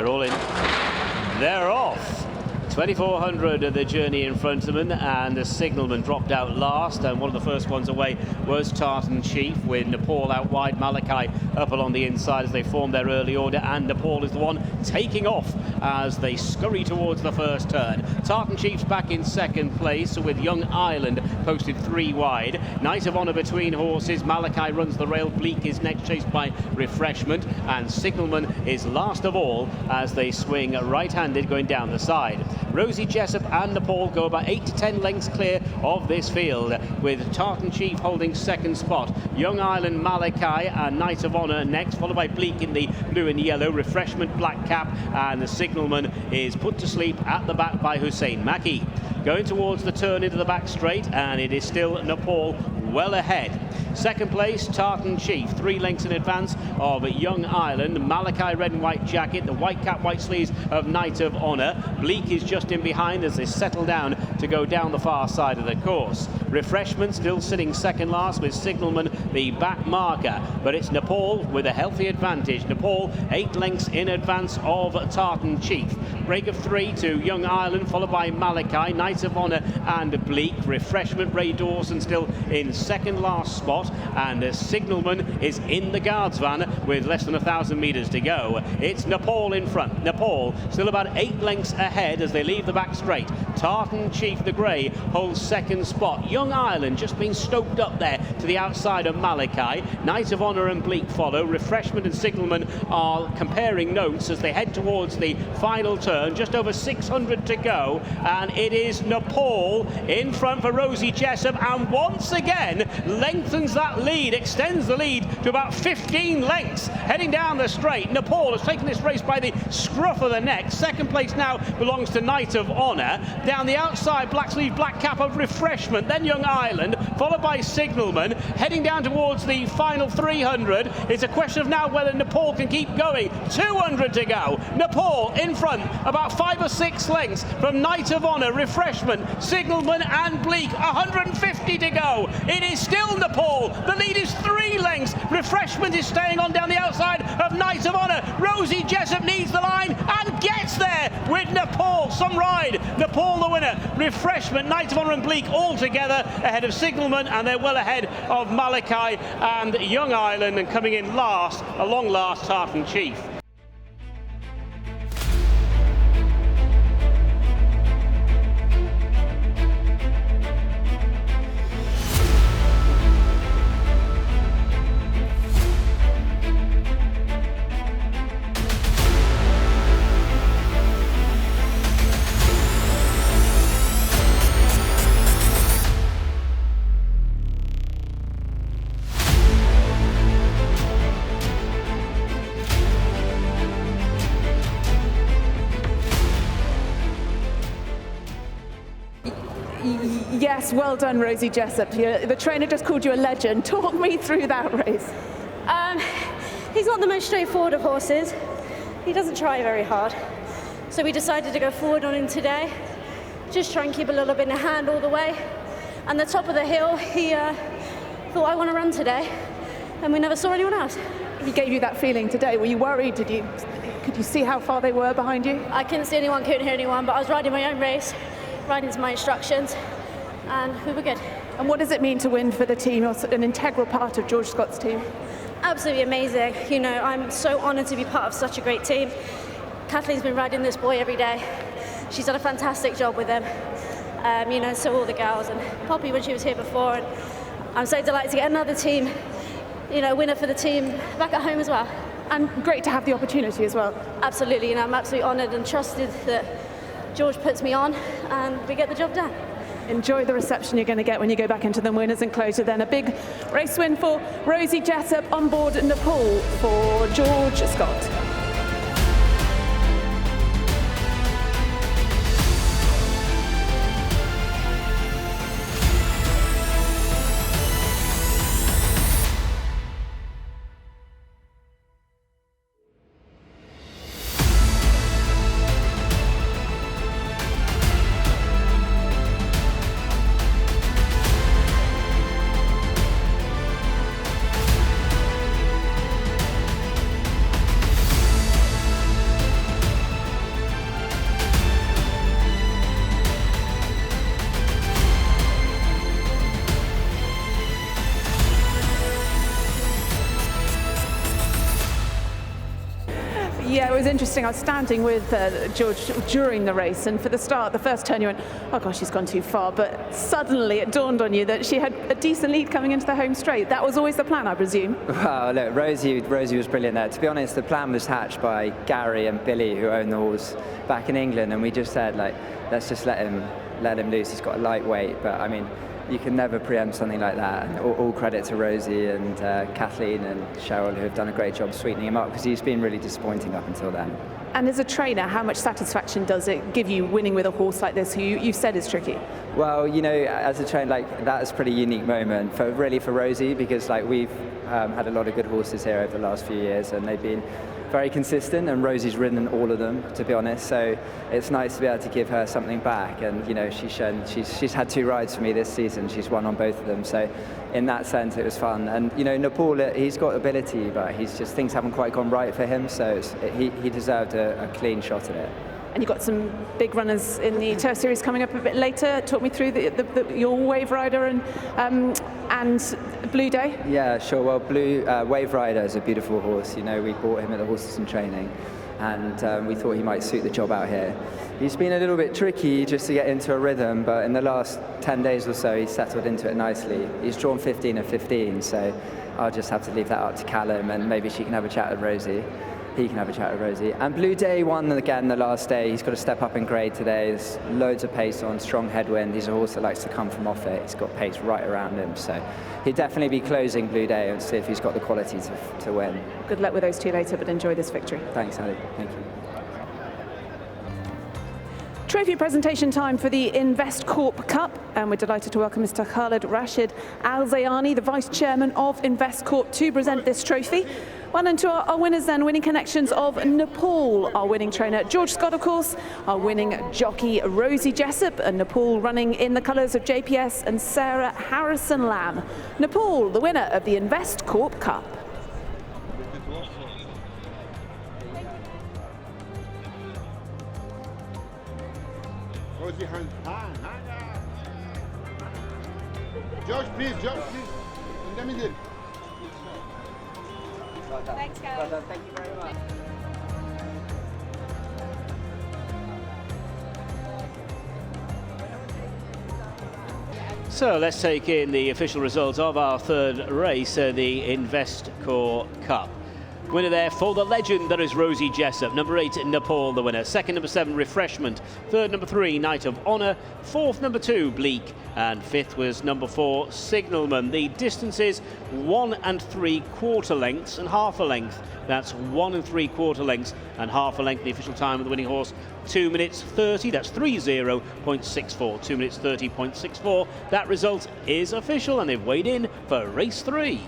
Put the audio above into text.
They're all in. They're off. 2400 of the journey in front of them, and the signalman dropped out last, and one of the first ones away was Tartan Chief, with Nepal out wide, Malachi up along the inside as they form their early order, and Nepal is the one taking off as they scurry towards the first turn. Tartan Chief's back in second place with Young Ireland posted 3 wide. Knight of Honor between horses, Malachi runs the rail, Bleak is next, chased by Refreshment, and Signalman is last of all as they swing right-handed going down the side. Rosie Jessup and Nepal go about 8 to 10 lengths clear of this field, with Tartan Chief holding second spot. Young Ireland, Malachi and Knight of Honor next, followed by Bleak in the blue and yellow, Refreshment, Black Cap, and the Signalman is put to sleep at the back by Hussein Maki. Going towards the turn into the back straight, and it is still Nepal well ahead. Second place, Tartan Chief, 3 lengths in advance of Young Ireland. Malachi, red and white jacket, the white cap, white sleeves of Knight of Honor. Bleak is just in behind as they settle down to go down the far side of the course. Refreshment still sitting second last with Signalman the back marker, but it's Nepal with a healthy advantage. Nepal 8 lengths in advance of Tartan Chief. Break of 3 to Young Ireland, followed by Malachi, Knight of Honor and Bleak. Refreshment, Ray Dawson still in second last spot, and Signalman is in the guards van with less than 1,000 metres to go. It's Nepal in front. Nepal still about 8 lengths ahead as they leave the back straight. Tartan Chief, the grey, holds second spot. Young Ireland just being stoked up there to the outside of Malachi. Knight of Honor and Bleak follow. Refreshment and Signalman are comparing notes as they head towards the final turn. Just over 600 to go, and it is Nepal in front for Rosie Jessup, and once again lengthens that lead, extends the lead to about 15 lengths heading down the straight. Nepal has taken this race by the scruff of the neck. Second place now belongs to Knight of Honor. Down the outside, black sleeve, black cap of Refreshment, then Young Ireland, followed by Signalman, heading down towards the final 300. It's a question of now whether Nepal can keep going. 200 to go. Nepal in front, about 5 or 6 lengths from Knight of Honor, Refreshment, Signalman and Bleak. 150 to go. It is still Nepal. The lead is 3 lengths. Refreshment is staying on down the outside of Knight of Honor. Rosie Jessup needs the line and gets there with Nepal. Some ride. Nepal the winner. Refreshment, Knight of Honor and Bleak all together ahead of Signalman, and they're well ahead of Malachi and Young Ireland, and coming in last, a long last, Tartan Chief. Yes, well done, Rosie Jessup. The trainer just called you a legend. Talk me through that race. He's not the most straightforward of horses. He doesn't try very hard. So we decided to go forward on him today. Just try and keep a little bit in hand all the way. And the top of the hill, he thought, I want to run today. And we never saw anyone else. He gave you that feeling today. Were you worried? Could you see how far they were behind you? I couldn't see anyone, couldn't hear anyone, but I was riding my own race, riding to my instructions, and we were good. And what does it mean to win for the team? You're an integral part of George Scott's team. Absolutely amazing. You know, I'm so honoured to be part of such a great team. Kathleen's been riding this boy every day. She's done a fantastic job with him. You know, so all the girls, and Poppy when she was here before. And I'm so delighted to get another team, you know, winner for the team back at home as well. And great to have the opportunity as well. Absolutely, you know, I'm absolutely honoured and trusted that George puts me on and we get the job done. Enjoy the reception you're going to get when you go back into the winners' enclosure then. A big race win for Rosie Jessup on board Nepal for George Scott. Yeah, it was interesting. I was standing with George during the race, and for the start, the first turn, you went, oh gosh, she's gone too far. But suddenly it dawned on you that she had a decent lead coming into the home straight. That was always the plan, I presume. Well, look, Rosie was brilliant there. To be honest, the plan was hatched by Gary and Billy, who own the horse back in England, and we just said, like, let's just let him loose. He's got a lightweight, but I mean, you can never preempt something like that. And all credit to Rosie and Kathleen and Cheryl, who have done a great job sweetening him up, because he's been really disappointing up until then. And as a trainer, how much satisfaction does it give you winning with a horse like this, who you've said is tricky? Well, you know, as a trainer, like, that's a pretty unique moment for Rosie, because like we've had a lot of good horses here over the last few years, and they've been very consistent, and Rosie's ridden all of them, to be honest. So it's nice to be able to give her something back. And you know, she's had 2 rides for me this season. She's won on both of them. So in that sense, it was fun. And you know, Nepal, he's got ability, but things haven't quite gone right for him. So he deserved a clean shot at it. And you've got some big runners in the Turf Series coming up a bit later. Talk me through your Wave Rider and Blue Day. Yeah, sure. Well, Wave Rider is a beautiful horse. You know, we bought him at the Horses in Training, and we thought he might suit the job out here. He's been a little bit tricky just to get into a rhythm, but in the last 10 days or so, he's settled into it nicely. He's drawn 15 of 15, so I'll just have to leave that up to Callum, and maybe she can have a chat with Rosie. He can have a chat with Rosie. And Blue Day won again the last day. He's got to step up in grade today. There's loads of pace on, strong headwind. He's a horse that likes to come from off it. He's got pace right around him. So he'd definitely be closing Blue Day and see if he's got the quality to win. Good luck with those 2 later, but enjoy this victory. Thanks, Ali. Thank you. Trophy presentation time for the INVESTCORP Cup, and we're delighted to welcome Mr. Khalid Rashid Al-Zayani, the Vice Chairman of INVESTCORP, to present this trophy. Well, and to our winners then, winning connections of Nepal, our winning trainer George Scott, of course, our winning jockey Rosie Jessup, and Nepal running in the colours of JPS and Sarah Harrison Lamb. Nepal, the winner of the INVESTCORP Cup. George, please. In the middle. Thanks, guys. Well done. Thank you very much. So let's take in the official results of our 3rd race, the INVESTCORP Cup. Winner there for the legend, that is Rosie Jessup. Number 8, Nepal, the winner. Second, number 7, Refreshment. Third, number 3, Knight of Honour. Fourth, number 2, Bleak. And fifth was number 4, Signalman. The distances 1 3/4 lengths and half a length. That's 1 3/4 lengths and half a length. The official time of the winning horse, 2 minutes 30. That's 30.64. 2 minutes 30.64. That result is official, and they've weighed in for race 3.